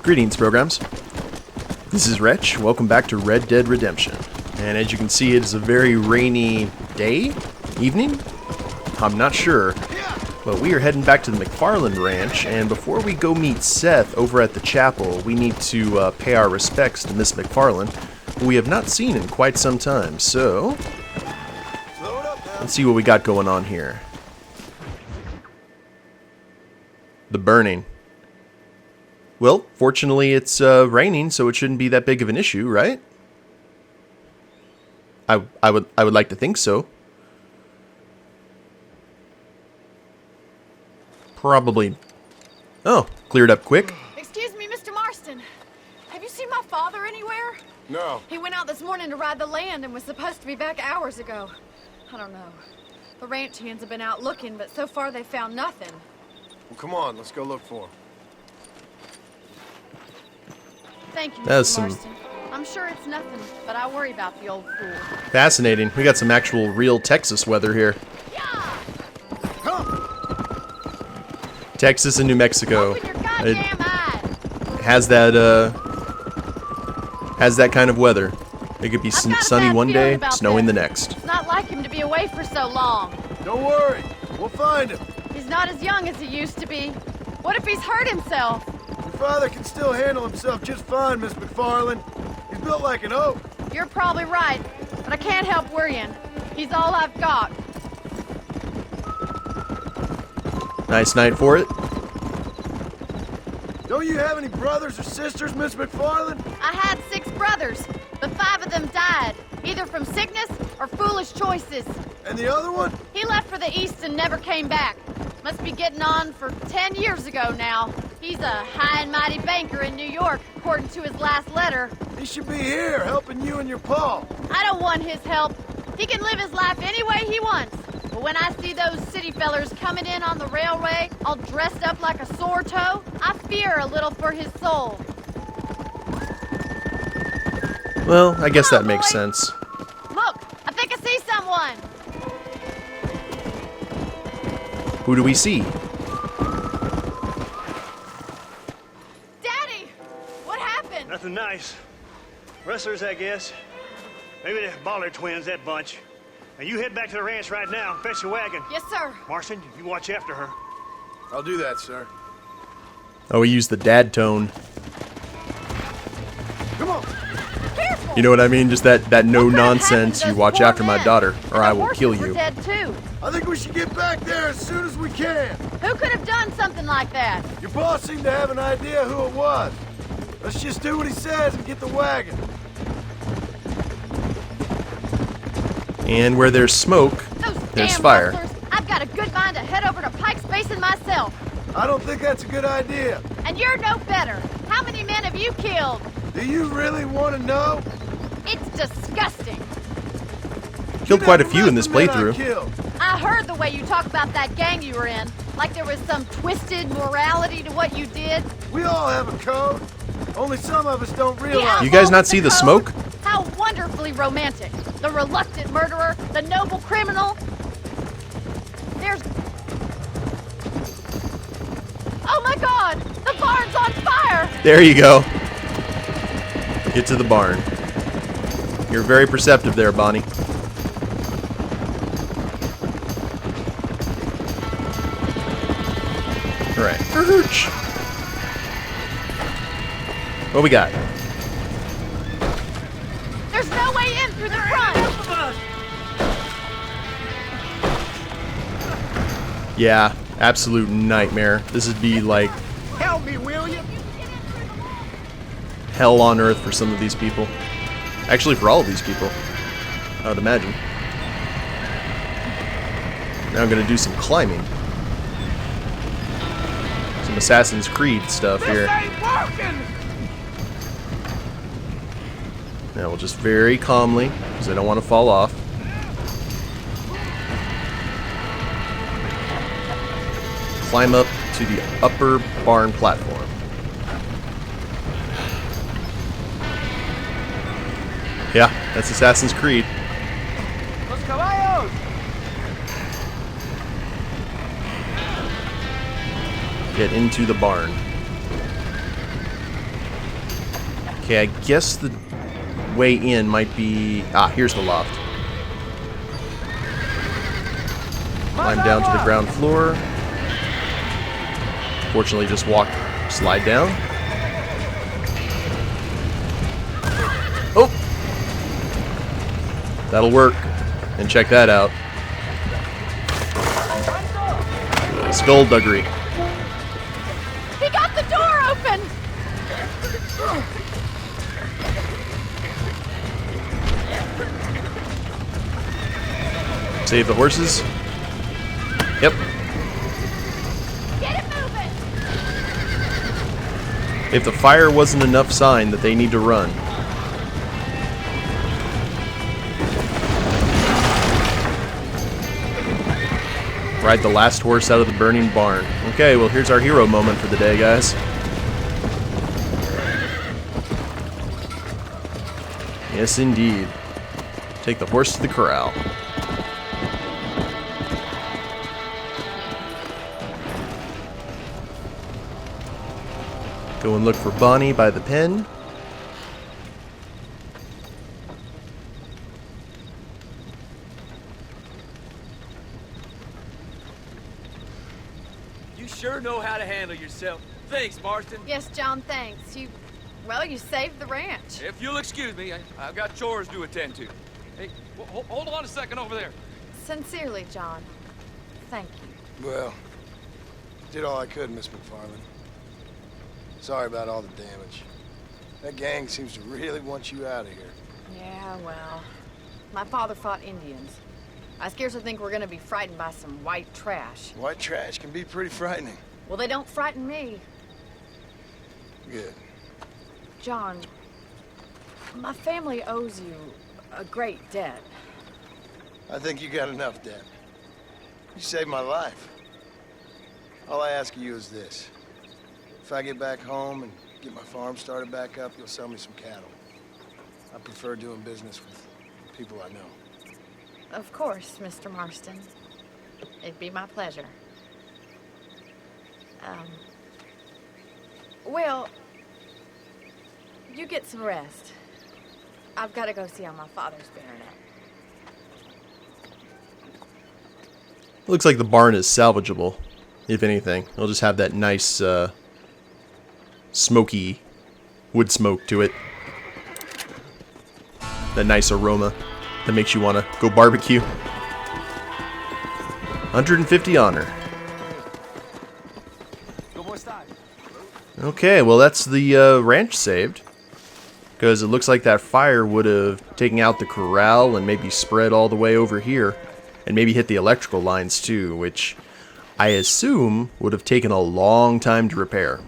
Greetings, programs. This is Wretch. Welcome back to Red Dead Redemption. And as you can see, it is a very rainy day? Evening? I'm not sure. But we are heading back to the MacFarlane Ranch, and before we go meet Seth over at the chapel, we need to pay our respects to Miss MacFarlane, who we have not seen in quite some time. So, let's see what we got going on here. The burning. Well, fortunately it's raining, so it shouldn't be that big of an issue, right? I would like to think so. Probably. Oh, cleared up quick. Excuse me, Mr. Marston. Have you seen my father anywhere? No. He went out this morning to ride the land and was supposed to be back hours ago. I don't know. The ranch hands have been out looking, but so far they found nothing. Well, come on, let's go look for him. Thank you, That's Mr. Marston. I'm sure it's nothing, but I worry about the old fool. Fascinating. We got some actual real Texas weather here. Yeah! Texas and New Mexico. Open your goddamn eyes! Has that kind of weather. It could be I've got a sunny bad one feeling day, about snowing this. the next. It's not like him to be away for so long. Don't worry, we'll find him. He's not as young as he used to be. What if he's hurt himself? Your father can still handle himself just fine, Miss MacFarlane. He's built like an oak. You're probably right, but I can't help worrying. He's all I've got. Nice night for it. Don't you have any brothers or sisters, Miss MacFarlane? I had 6 brothers, but 5 of them died, either from sickness or foolish choices. And the other one? He left for the east and never came back. Must be getting on for 10 years ago now. He's a high and mighty banker in New York, according to his last letter. He should be here, helping you and your pa. I don't want his help. He can live his life any way he wants. But when I see those city fellers coming in on the railway, all dressed up like a sore toe, I fear a little for his soul. Well, I guess that makes boy. sense. Look, I think I see someone. Who do we see? Daddy, what happened? Nothing nice. Rustlers, I guess. Maybe the Bollard twins, that bunch. Now you head back to the ranch right now and fetch the wagon. Yes, sir. Marston, you watch after her. I'll do that, sir. Oh, we used the dad tone. Come on. Careful. You know what I mean? Just that no What nonsense, happened you to those watch poor after my men? daughter, or And I the will kill horses were you. dead too. I think we should get back there as soon as we can. Who could have done something like that? Your boss seemed to have an idea who it was. Let's just do what he says and get the wagon. And where there's smoke, Those there's damn fire. rustlers. I've got a good mind to head over to Pike's Basin myself. I don't think that's a good idea. And you're no better. How many men have you killed? Do you really want to know? It's disgusting. Killed You quite a never few met in this the men I playthrough. killed. I heard the way you talk about that gang you were in, like there was some twisted morality to what you did. We all have a code. Only some of us don't The realize. You guys outlaw not with see the code? smoke? How wonderfully romantic. The reluctant murderer, the noble criminal. There's... Oh my God! The barn's on fire! There you go. Get to the barn. You're very perceptive there, Bonnie. Alright. What we got? There's no way in through the front! Yeah, absolute nightmare. This would be like Help me, will you? hell on earth for some of these people. Actually, for all of these people, I would imagine. Now I'm gonna do some climbing. Some Assassin's Creed stuff here. ain't working! Now we'll just very calmly, because I don't want to fall off. Climb up to the upper barn platform. Yeah, that's Assassin's Creed. Los caballos! Get into the barn. Okay, I guess the way in might be... Ah, here's the loft. Climb down to the ground floor. Fortunately, just slide down. Oh! That'll work. And check that out. Skullduggery. He got the door open! Save the horses. Yep. Get it moving! If the fire wasn't enough sign that they need to run. Ride the last horse out of the burning barn. Okay, well here's our hero moment for the day, guys. Yes, indeed. Take the horse to the corral. Go and look for Bonnie by the pen. You sure know how to handle yourself. Thanks, Marston. Yes, John, thanks. You saved the ranch. If you'll excuse me, I've got chores to attend to. Hey, hold on a second over there. Sincerely, John. Thank you. Well, did all I could, Miss MacFarlane. Sorry about all the damage. That gang seems to really want you out of here. Yeah, well, my father fought Indians. I scarcely think we're gonna be frightened by some white trash. White trash can be pretty frightening. Well, they don't frighten me. Good. John, my family owes you a great debt. I think you got enough debt. You saved my life. All I ask of you is this. If I get back home and get my farm started back up, you'll sell me some cattle. I prefer doing business with people I know. Of course, Mr. Marston. It'd be my pleasure. Well, you get some rest. I've got to go see how my father's bearing up. Looks like the barn is salvageable, if anything. It'll just have that nice, smoky wood smoke to it. That nice aroma that makes you want to go barbecue. 150 honor. Okay, well that's the ranch saved. Because it looks like that fire would have taken out the corral and maybe spread all the way over here. And maybe hit the electrical lines too, which I assume would have taken a long time to repair.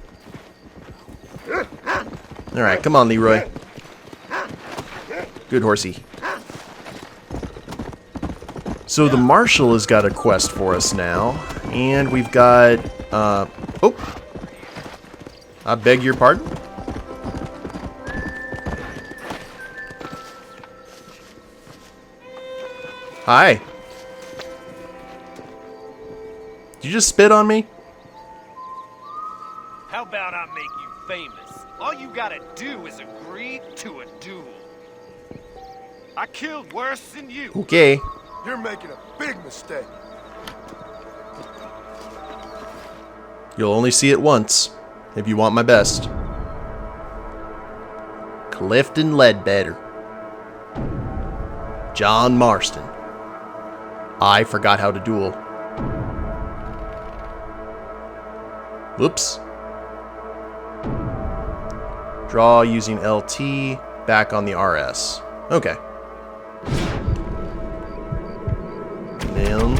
Alright, come on, Leroy. Good horsey. So the marshal has got a quest for us now. And we've got... oh! I beg your pardon? Hi. Did you just spit on me? How about I make you famous? All you gotta do is agree to a duel. I killed worse than you. Okay. You're making a big mistake. You'll only see it once, if you want my best. Clifton Ledbetter. John Marston. I forgot how to duel. Whoops. Draw using LT, back on the RS. Okay. Then...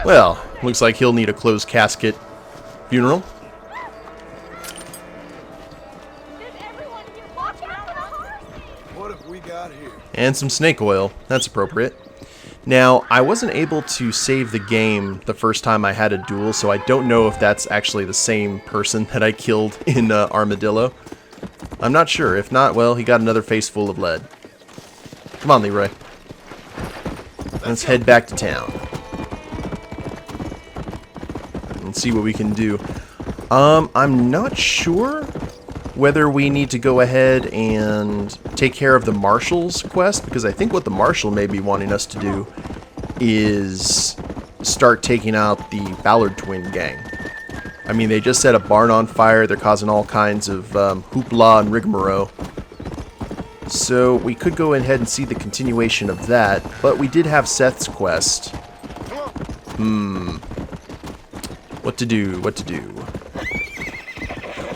well, looks like he'll need a closed casket funeral. What have we got here? And some snake oil. That's appropriate. Now, I wasn't able to save the game the first time I had a duel, so I don't know if that's actually the same person that I killed in Armadillo. I'm not sure. If not, well, he got another face full of lead. Come on, Leroy. Let's head back to town. and see what we can do. I'm not sure whether we need to go ahead and take care of the Marshal's quest, because I think what the Marshal may be wanting us to do is start taking out the Ballard Twin gang. I mean, they just set a barn on fire. They're causing all kinds of hoopla and rigmarole. So we could go ahead and see the continuation of that, but we did have Seth's quest. What to do?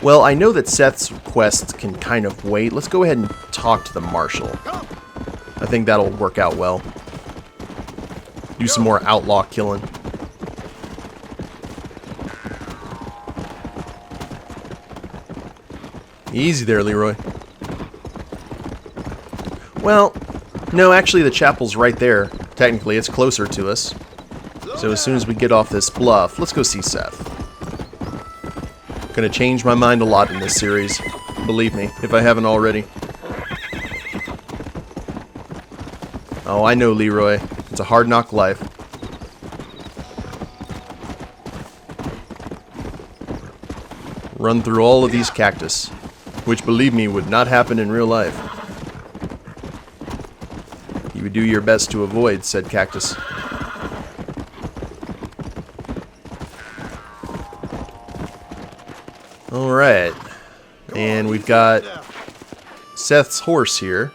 Well, I know that Seth's quest can kind of wait. Let's go ahead and talk to the Marshal. I think that'll work out well. Do some more outlaw killing. Easy there, Leroy. Well, no, actually the chapel's right there. Technically, it's closer to us. So as soon as we get off this bluff, let's go see Seth. Gonna change my mind a lot in this series. Believe me, if I haven't already. Oh, I know, Leroy. It's a hard knock life. Run through all of these cactus, which, believe me, would not happen in real life. You would do your best to avoid said cactus. Alright. And we've got Seth's horse here.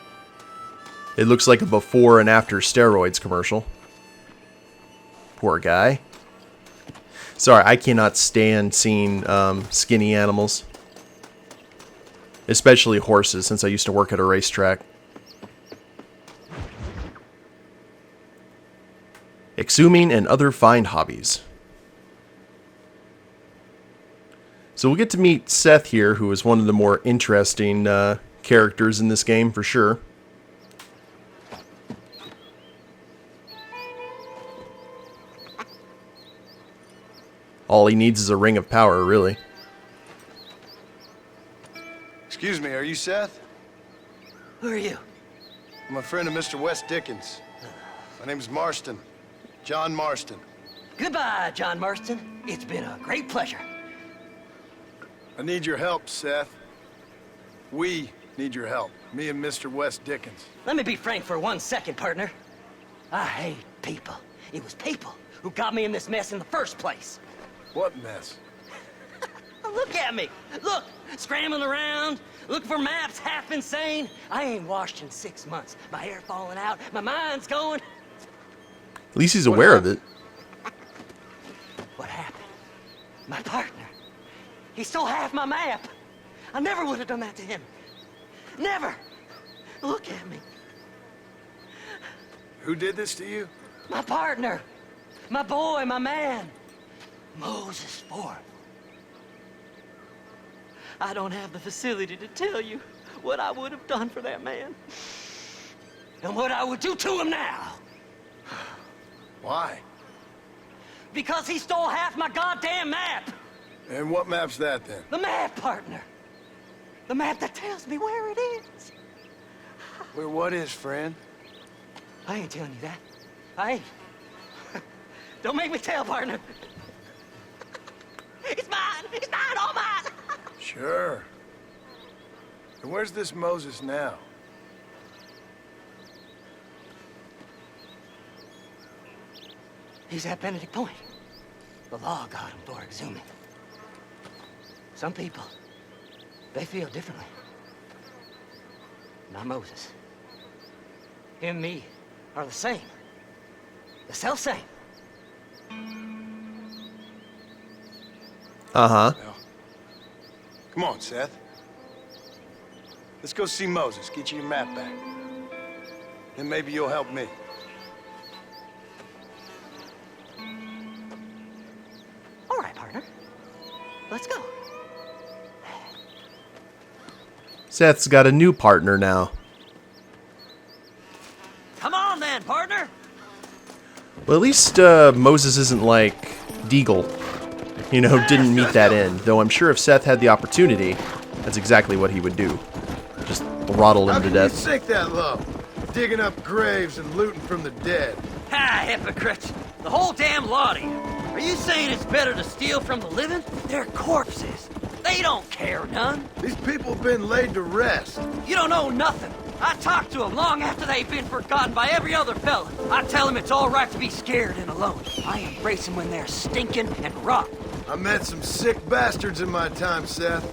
It looks like a before and after steroids commercial. Poor guy. Sorry, I cannot stand seeing skinny animals. Especially horses, since I used to work at a racetrack. Exhuming and other fine hobbies. So we'll get to meet Seth here, who is one of the more interesting characters in this game, for sure. All he needs is a ring of power, really. Excuse me, are you Seth? Who are you? I'm a friend of Mr. Wes Dickens. My name's Marston. John Marston. Goodbye, John Marston. It's been a great pleasure. I need your help, Seth. We need your help. Me and Mr. Wes Dickens. Let me be frank for 1 second, partner. I hate people. It was people who got me in this mess in the first place. What mess? Look at me. Look, scrambling around, looking for maps, half insane. I ain't washed in 6 months. My hair falling out. My mind's going. At least he's aware of it. What happened? My partner. He stole half my map. I never would have done that to him. Never. Look at me. Who did this to you? My partner. My boy, my man. Moses Ford. I don't have the facility to tell you what I would have done for that man. And what I would do to him now. Why? Because he stole half my goddamn map. And what map's that, then? The map, partner. The map that tells me where it is. Where what is, friend? I ain't telling you that. I ain't. Don't make me tell, partner. It's mine! It's mine! All mine! Sure. And where's this Moses now? He's at Benedict Point. The law got him for exhuming. Some people, they feel differently. Not Moses. Him and me are the same. The self-same. Uh-huh. Well, come on, Seth. Let's go see Moses, get you your map back. Then maybe you'll help me. All right, partner. Let's go. Seth's got a new partner now. Come on then, partner. Well, at least Moses isn't like Deagle. You know, didn't meet that end. Though I'm sure if Seth had the opportunity, that's exactly what he would do. Just throttle him to death. How can you sink that low? Digging up graves and looting from the dead. Ha, hypocrite. The whole damn lot of you. Are you saying it's better to steal from the living? They're corpses. They don't care none. These people have been laid to rest. You don't know nothing. I talk to them long after they've been forgotten by every other fella. I tell them it's all right to be scared and alone. I embrace them when they're stinking and rotten. I met some sick bastards in my time, Seth.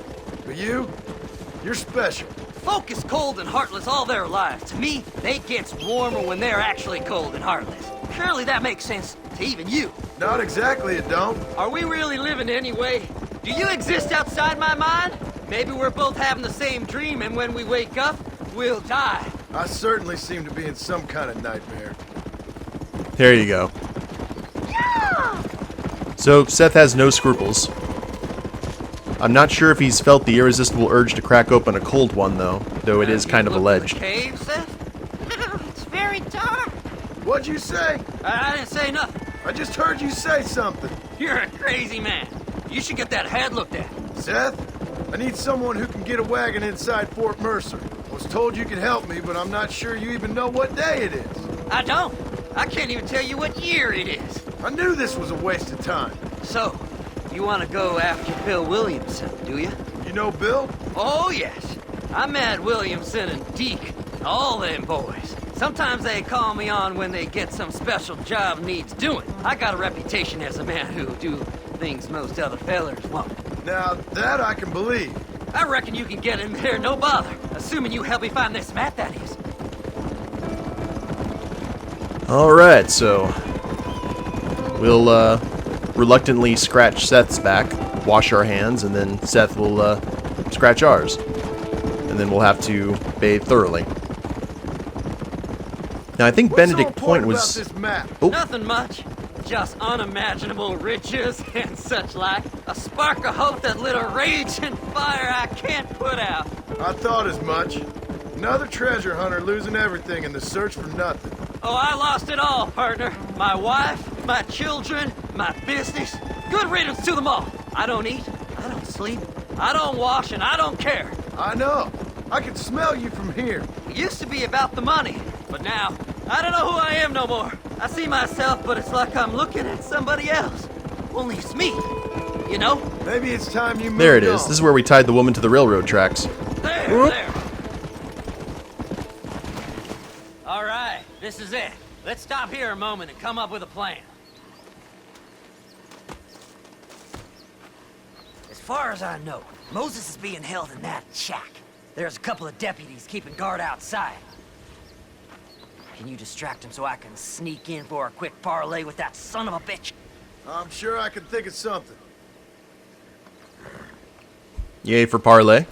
But you're special. Folk is cold and heartless all their lives. To me, they gets warmer when they're actually cold and heartless. Surely that makes sense to even you. Not exactly, it don't. Are we really living anyway? Do you exist outside my mind? Maybe we're both having the same dream, and when we wake up, we'll die. I certainly seem to be in some kind of nightmare. There you go. So, Seth has no scruples. I'm not sure if he's felt the irresistible urge to crack open a cold one, though it is kind of alleged. Cave, Seth? It's very dark. What'd you say? I didn't say nothing. I just heard you say something. You're a crazy man. You should get that head looked at. Seth, I need someone who can get a wagon inside Fort Mercer. I was told you could help me, but I'm not sure you even know what day it is. I don't. I can't even tell you what year it is. I knew this was a waste of time. So, you want to go after Bill Williamson, do you? You know Bill? Oh, yes. I met Williamson and Deke, all them boys. Sometimes they call me on when they get some special job needs doing. I got a reputation as a man who do things most other fellers won't. Now, that I can believe. I reckon you can get in there, no bother. Assuming you help me find this map, that is. Alright, so we'll reluctantly scratch Seth's back, wash our hands, and then Seth will scratch ours. And then we'll have to bathe thoroughly. Now, I think What's Benedict so Point important was... about this map? Oh. Nothing much. Just unimaginable riches and such like. A spark of hope that lit a raging fire I can't put out. I thought as much. Another treasure hunter losing everything in the search for nothing. Oh, I lost it all, partner. My wife, my children, my business. Good riddance to them all. I don't eat, I don't sleep, I don't wash, and I don't care. I know. I can smell you from here. It used to be about the money, but now, I don't know who I am no more. I see myself, but it's like I'm looking at somebody else. Only it's me, you know? Maybe it's time you moved There it is. on. This is where we tied the woman to the railroad tracks. There. All right, this is it. Let's stop here a moment and come up with a plan. As far as I know, Moses is being held in that shack. There's a couple of deputies keeping guard outside. Can you distract him so I can sneak in for a quick parlay with that son of a bitch? I'm sure I can think of something. Yay for parlay.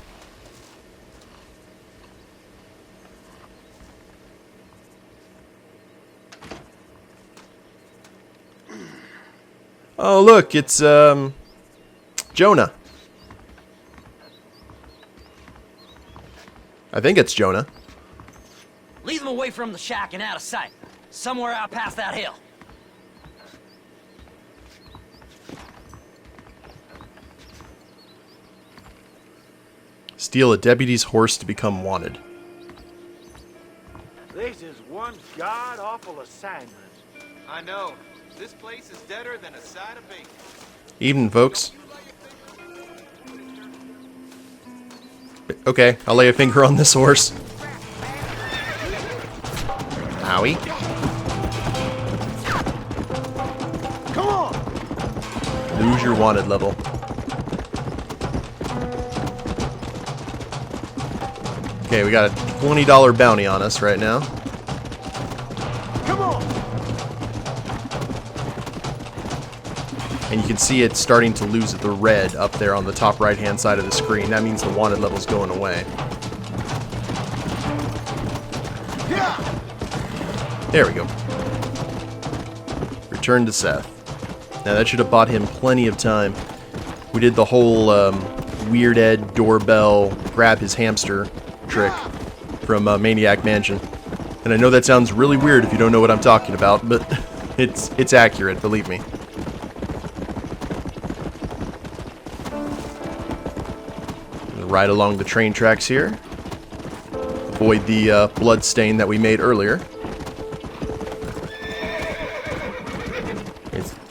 Oh, look, it's, Jonah. I think it's Jonah. Leave them away from the shack and out of sight. Somewhere out past that hill. Steal a deputy's horse to become wanted. This is one god-awful assignment. I know. This place is deader than a side of bacon. Evening, folks. Okay, I'll lay a finger on this horse. Owie. Come on! Lose your wanted level. Okay, we got a $20 bounty on us right now. Come on! And you can see it starting to lose the red up there on the top right-hand side of the screen. That means the wanted level's going away. There we go. Return to Seth. Now that should have bought him plenty of time. We did the whole Weird Ed doorbell grab his hamster trick from Maniac Mansion. And I know that sounds really weird if you don't know what I'm talking about, but it's accurate, believe me. Right along the train tracks here. Avoid the blood stain that we made earlier.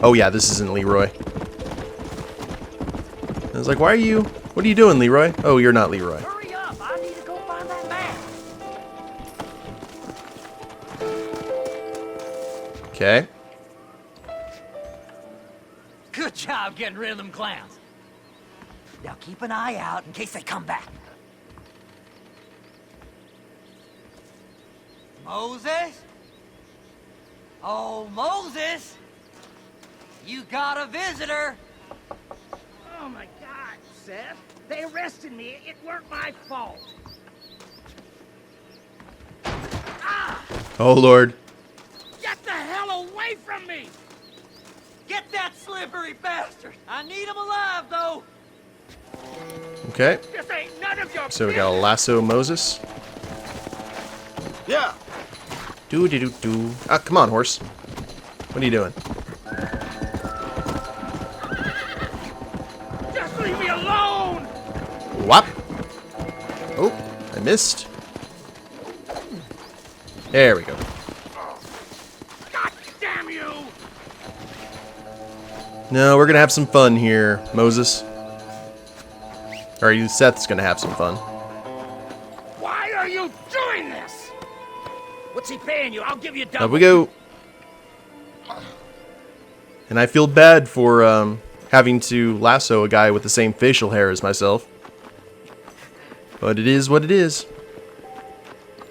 Oh yeah, this isn't Leroy. I was like, what are you doing, Leroy? Oh, you're not Leroy. Hurry up! I need to go find that map. Okay. Good job getting rid of them clowns. Now keep an eye out in case they come back. Moses? Oh, Moses! You got a visitor! Oh my God, Seth. They arrested me. It weren't my fault. Oh Lord. Get the hell away from me! Get that slippery bastard! I need him alive, though! Okay. This ain't none of your So we got a lasso Moses. Yeah. Do. Ah, come on, horse. What are you doing? Just leave me alone! Whop. Oh, I missed. There we go. God damn you! No, we're gonna have some fun here, Moses. Or you, Seth's gonna have some fun. Why are you doing this? What's he paying you? I'll give you double. Up we go. And I feel bad for having to lasso a guy with the same facial hair as myself. But it is what it is.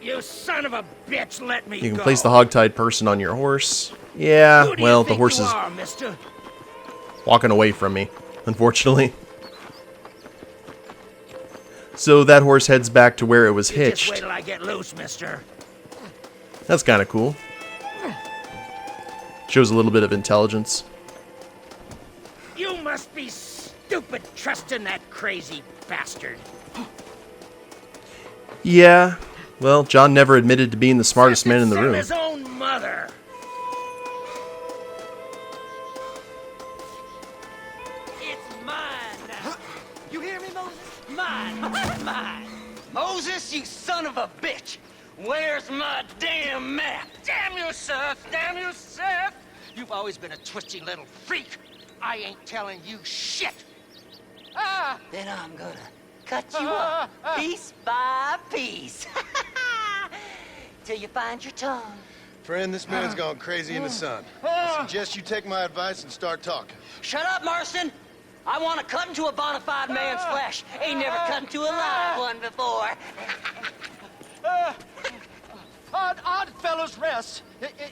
You son of a bitch, let me go. You can place the hogtied person on your horse. Yeah, Who do well, you the think horse you is are, mister? walking away from me, unfortunately. So that horse heads back to where it was You just hitched. wait till I get loose, mister. That's kind of cool. Shows a little bit of intelligence. You must be stupid trusting that crazy bastard. Yeah, well, John never admitted to being the smartest man in the Sell room. his own mother. It's mine now. You hear me, Moses? Mine. Mine. Moses, you son of a bitch. Where's my damn map? Damn you, Seth! Damn you, Seth! You've always been a twisty little freak. I ain't telling you shit. Ah! Then I'm gonna cut you up piece by piece. Till you find your tongue. Friend, this man's gone crazy in the sun. I suggest you take my advice and start talking. Shut up, Marston. I want to cut into a bona fide man's flesh. Ain't never cut into a live one before. Odd Fellow's Rest.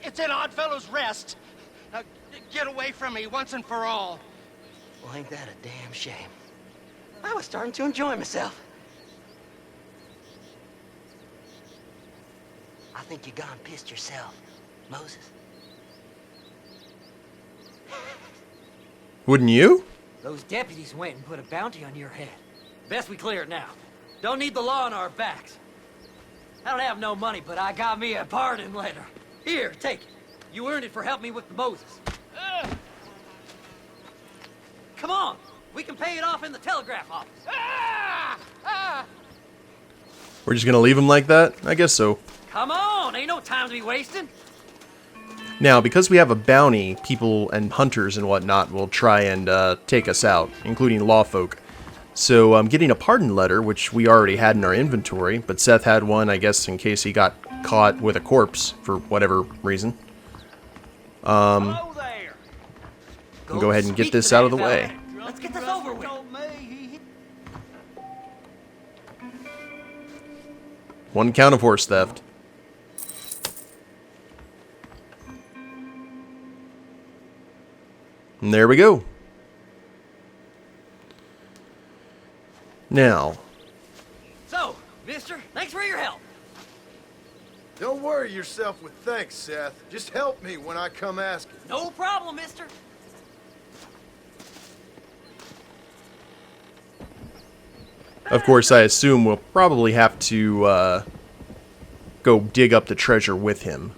It's in Odd Fellow's Rest. Now, get away from me once and for all. Well, ain't that a damn shame? I was starting to enjoy myself. I think you gone pissed yourself, Moses. Wouldn't you? Those deputies went and put a bounty on your head. Best we clear it now. Don't need the law on our backs. I don't have no money, but I got me a pardon letter. Here, take it. You earned it for helping me with the Moses. Come on, we can pay it off in the telegraph office. We're just gonna leave him like that? I guess so. Come on, ain't no time to be wasting. Now, because we have a bounty, people and hunters and whatnot will try and take us out, including lawfolk. So I'm getting a pardon letter, which we already had in our inventory, but Seth had one, I guess, in case he got caught with a corpse for whatever reason. Hello there. Go ahead and get this out of the way. Let's get this over with. One count of horse theft. And there we go. Now, So, mister, thanks for your help. Don't worry yourself with thanks, Seth. Just help me when I come asking. No problem, mister. of course, I assume we'll probably have to go dig up the treasure with him.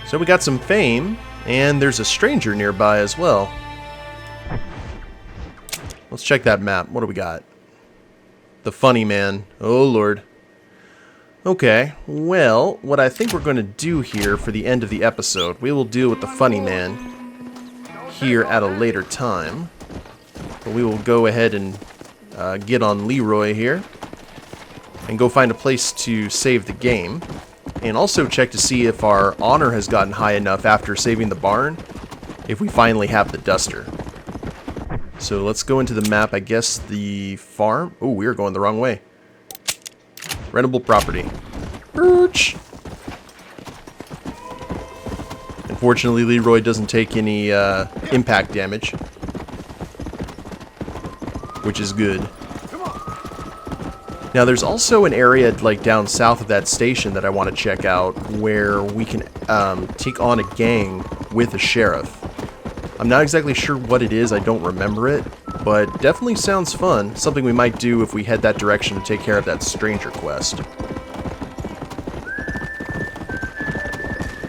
So we got some fame, and there's a stranger nearby as well. Let's check that map. What do we got? The funny man. Oh, Lord. Okay, well, what I think we're going to do here for the end of the episode, we will deal with the funny man here at a later time. But we will go ahead and get on Leroy here and go find a place to save the game. And also check to see if our honor has gotten high enough after saving the barn, if we finally have the duster. So let's go into the map, I guess the farm. Oh, we are going the wrong way. Rentable property. Birch. Unfortunately, Leroy doesn't take any impact damage, which is good. Now, there's also an area like down south of that station that I want to check out where we can take on a gang with a sheriff. I'm not exactly sure what it is, I don't remember it, but definitely sounds fun. Something we might do if we head that direction to take care of that stranger quest.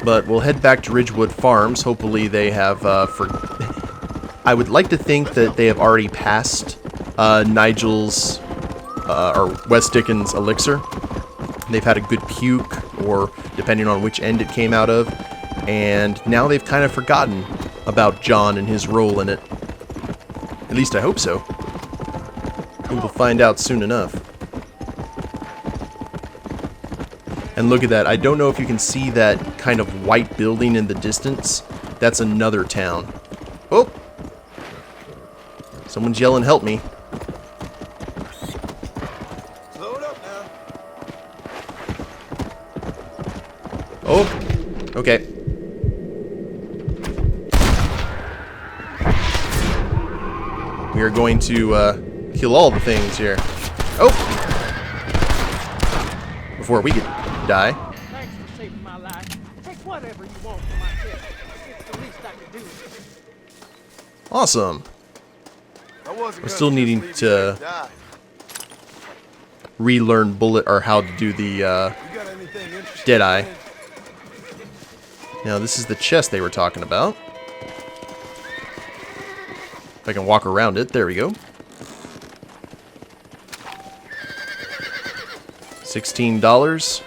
But we'll head back to Ridgewood Farms. Hopefully they have, I would like to think that they have already passed Nigel's, or Wes Dickens' elixir. They've had a good puke, or depending on which end it came out of, and now they've kind of forgotten about John and his role in it. At least I hope so. We will find out soon enough. And look at that. I don't know if you can see that kind of white building in the distance. That's another town. Oh! Someone's yelling, help me. Load up now. Oh! Okay. We are going to kill all the things here. Oh! Before we get die. Thanks for saving my life. Take whatever you want for my tip. It's the least I can do. Awesome. We're still needing to relearn bullet or how to do the Deadeye. Now this is the chest they were talking about. If I can walk around it, there we go. $16.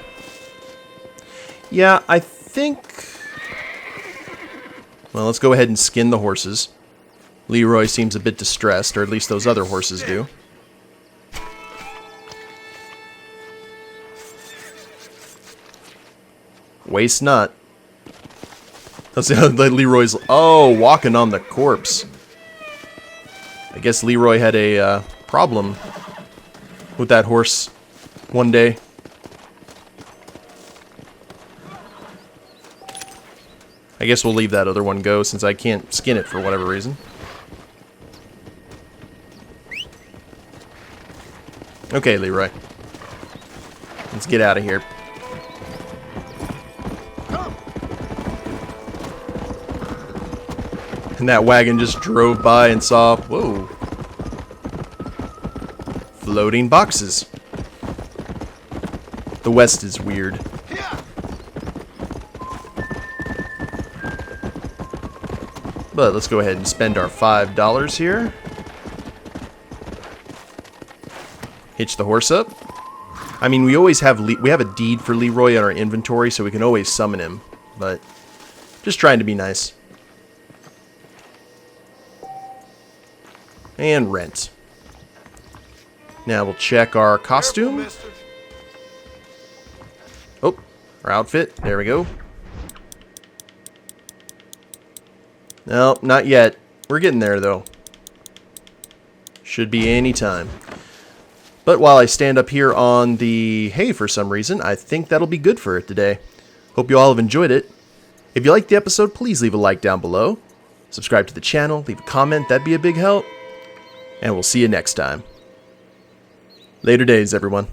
Yeah, I think... Well, let's go ahead and skin the horses. Leroy seems a bit distressed, or at least those other horses do. Waste not. Let's see how Leroy's... Oh, walking on the corpse. I guess Leroy had a problem with that horse one day. I guess we'll leave that other one go since I can't skin it for whatever reason. Okay, Leroy. Let's get out of here. And that wagon just drove by and saw, whoa, floating boxes. The West is weird. But let's go ahead and spend our $5 here. Hitch the horse up. I mean, we always have we have a deed for Leroy in our inventory, so we can always summon him. But just trying to be nice. And rent. Now we'll check our costume. Oh, our outfit. There we go. No, not yet. We're getting there, though. Should be any time. But while I stand up here on the hay for some reason, I think that'll be good for it today. Hope you all have enjoyed it. If you liked the episode, please leave a like down below. Subscribe to the channel, leave a comment, that'd be a big help. And we'll see you next time. Later days, everyone.